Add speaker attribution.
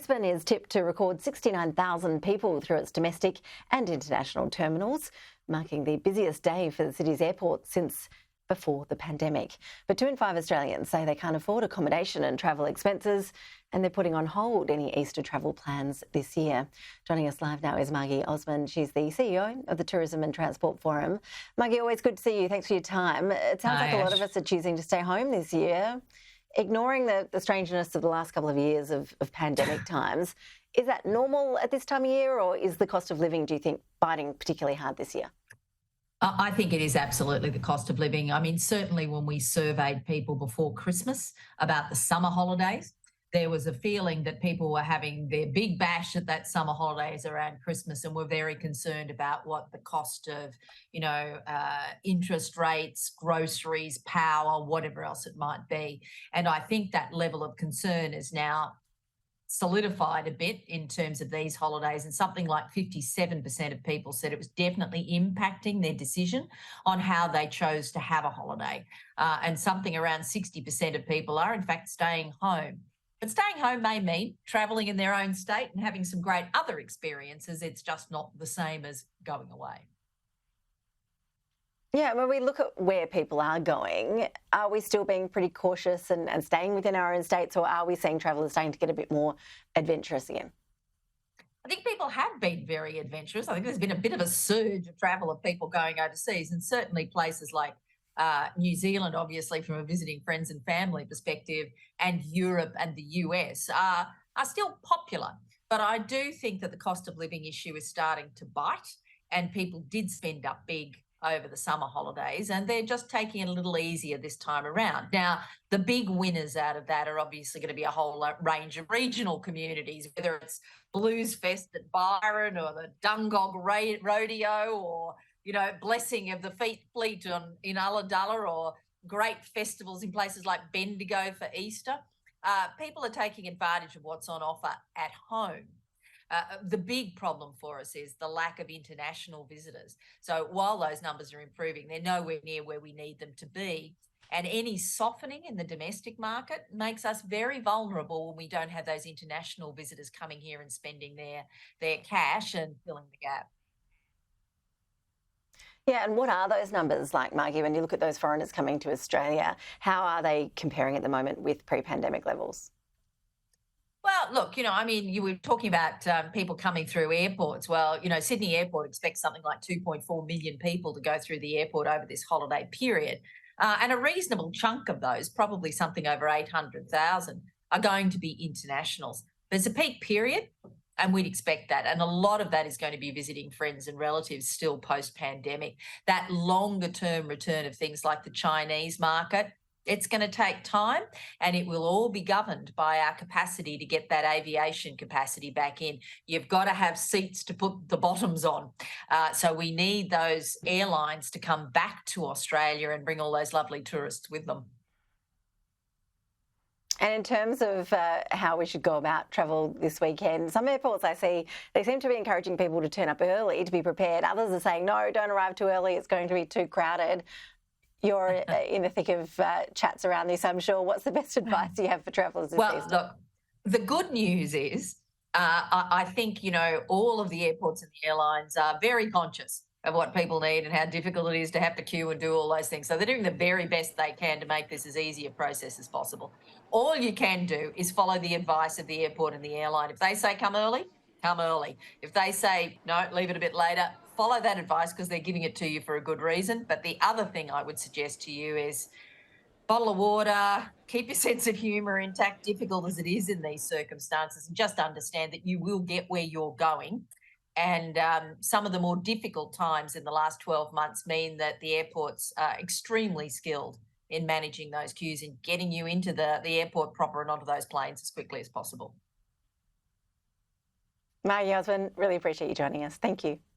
Speaker 1: Brisbane is tipped to record 69,000 people through its domestic and international terminals, marking the busiest day for the city's airport since before the pandemic. But 2 in 5 Australians say they can't afford accommodation and travel expenses, and they're putting on hold any Easter travel plans this year. Joining us live now is Margy Osmond. She's the CEO of the Tourism and Transport Forum. Margy, always good to see you. Thanks for your time. It sounds like a lot of us are choosing to stay home this year, ignoring the strangeness of the last couple of years of pandemic times. Is that normal at this time of year, or is the cost of living, do you think, biting particularly hard this year?
Speaker 2: I think it is absolutely the cost of living. I mean, certainly when we surveyed people before Christmas about the summer holidays, there was a feeling that people were having their big bash at that summer holidays around Christmas and were very concerned about what the cost of, interest rates, groceries, power, whatever else it might be. And I think that level of concern is now solidified a bit in terms of these holidays, and something like 57% of people said it was definitely impacting their decision on how they chose to have a holiday. And something around 60% of people are in fact staying home. But staying home may mean travelling in their own state and having some great other experiences. It's just not the same as going away.
Speaker 1: Yeah, when we look at where people are going, are we still being pretty cautious and staying within our own states, or are we seeing travellers starting to get a bit more adventurous again?
Speaker 2: I think people have been very adventurous. I think there's been a bit of a surge of travel of people going overseas, and certainly places like New Zealand, obviously from a visiting friends and family perspective, and Europe and the US are still popular. But I do think that the cost of living issue is starting to bite, and people did spend up big over the summer holidays, and they're just taking it a little easier this time around. Now, the big winners out of that are obviously going to be a whole range of regional communities, whether it's Blues Fest at Byron or the Dungog Rodeo, or, Blessing of the Fleet in Ulladulla, or great festivals in places like Bendigo for Easter. People are taking advantage of what's on offer at home. The big problem for us is the lack of international visitors. So while those numbers are improving, they're nowhere near where we need them to be. And any softening in the domestic market makes us very vulnerable when we don't have those international visitors coming here and spending their cash and filling the gap.
Speaker 1: Yeah, and what are those numbers like, Margy, when you look at those foreigners coming to Australia? How are they comparing at the moment with pre-pandemic levels?
Speaker 2: Well, look, you were talking about people coming through airports. Well, Sydney Airport expects something like 2.4 million people to go through the airport over this holiday period. And a reasonable chunk of those, probably something over 800,000, are going to be internationals. There's a peak period, and we'd expect that. And a lot of that is going to be visiting friends and relatives still post-pandemic. That longer-term return of things like the Chinese market, it's going to take time, and it will all be governed by our capacity to get that aviation capacity back in. You've got to have seats to put the bottoms on. So we need those airlines to come back to Australia and bring all those lovely tourists with them.
Speaker 1: And in terms of how we should go about travel this weekend, some airports I see, they seem to be encouraging people to turn up early to be prepared. Others are saying, no, don't arrive too early, it's going to be too crowded. You're in the thick of chats around this, I'm sure. What's the best advice you have for travellers this season?
Speaker 2: Well, look, the good news is I think, all of the airports and the airlines are very conscious of what people need and how difficult it is to have to queue and do all those things. So they're doing the very best they can to make this as easy a process as possible. All you can do is follow the advice of the airport and the airline. If they say come early, come early. If they say, no, leave it a bit later, follow that advice, because they're giving it to you for a good reason. But the other thing I would suggest to you is bottle of water, keep your sense of humour intact, difficult as it is in these circumstances, and just understand that you will get where you're going. And some of the more difficult times in the last 12 months mean that the airports are extremely skilled in managing those queues and getting you into the airport proper and onto those planes as quickly as possible.
Speaker 1: Margy Osmond, really appreciate you joining us. Thank you.